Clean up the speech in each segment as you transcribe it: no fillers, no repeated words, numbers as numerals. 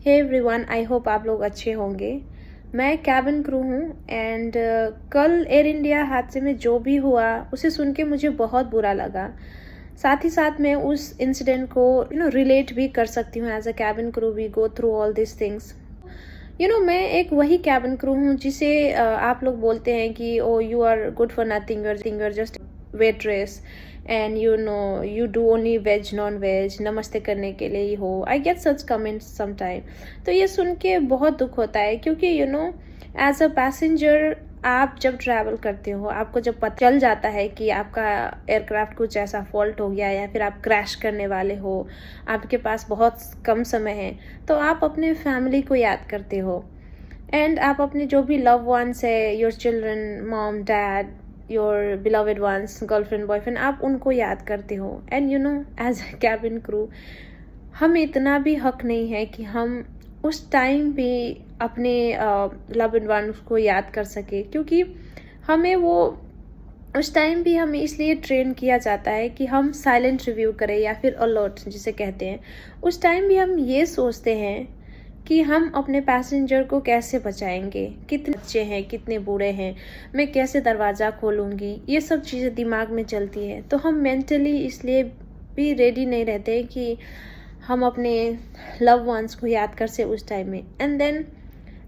Hey everyone, I hope आप लोग अच्छे होंगे। मैं कैबिन क्रू हूँ एंड कल एयर इंडिया हादसे में जो भी हुआ उसे सुन के मुझे बहुत बुरा लगा। साथ ही साथ मैं उस इंसिडेंट को रिलेट भी कर सकती हूँ। As a cabin crew we go through all this things. मैं एक वही कैबिन क्रू हूँ जिसे आप लोग बोलते हैं कि oh you are good for nothing, you are just waitress and you do only veg non veg, नमस्ते करने के लिए ही हो। I get such comments sometime. तो ये सुन के बहुत दुख होता है क्योंकि एज अ पैसेंजर आप जब ट्रैवल करते हो, आपको जब पता चल जाता है कि आपका एयरक्राफ्ट कुछ ऐसा फॉल्ट हो गया या फिर आप क्रैश करने वाले हो, आपके पास बहुत कम समय है, तो आप अपने फैमिली को याद करते हो एंड आप अपने जो भी लव वंस है, your children, mom, dad, your beloved ones, girlfriend, boyfriend, आप उनको याद करते हो। And as a cabin crew हमें इतना भी हक नहीं है कि हम उस टाइम भी अपने लव एंड वंस को याद कर सके, क्योंकि हमें वो उस टाइम भी हमें इसलिए ट्रेन किया जाता है कि हम साइलेंट रिव्यू करें या फिर अलर्ट जिसे कहते हैं। उस टाइम भी हम ये सोचते हैं कि हम अपने पैसेंजर को कैसे बचाएंगे, कितने बच्चे हैं, कितने बूढ़े हैं, मैं कैसे दरवाज़ा खोलूँगी, ये सब चीज़ें दिमाग में चलती है। तो हम मेंटली इसलिए भी रेडी नहीं रहते कि हम अपने लव वंस को याद कर से उस टाइम में। एंड देन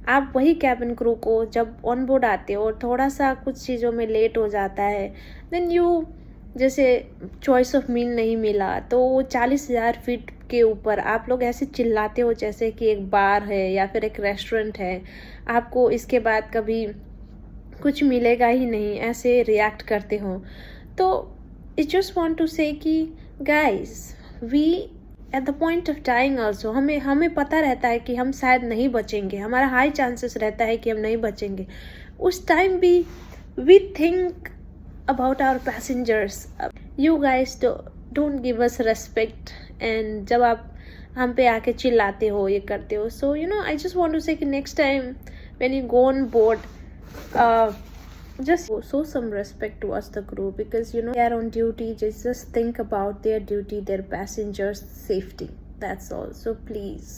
आप वही कैबिन क्रू को जब ऑन बोर्ड आते हो और थोड़ा सा कुछ चीज़ों में लेट हो जाता है, देन जैसे चॉइस ऑफ मील नहीं मिला, तो 40,000 फीट के ऊपर आप लोग ऐसे चिल्लाते हो जैसे कि एक बार है या फिर एक रेस्टोरेंट है, आपको इसके बाद कभी कुछ मिलेगा ही नहीं, ऐसे रिएक्ट करते हो। तो I just want to say कि guys, we at the point of time also हमें पता रहता है कि हम शायद नहीं बचेंगे, हमारा हाई चांसेस रहता है कि हम नहीं बचेंगे। उस टाइम भी we think about our passengers. You guys don't give us respect and जब आप हम पे आके चिल्लाते हो, ये करते हो, सो I just want to say कि next time when you go on board, just show some respect towards the crew, because they are on duty. Just think about their duty, their passengers safety, that's all. So please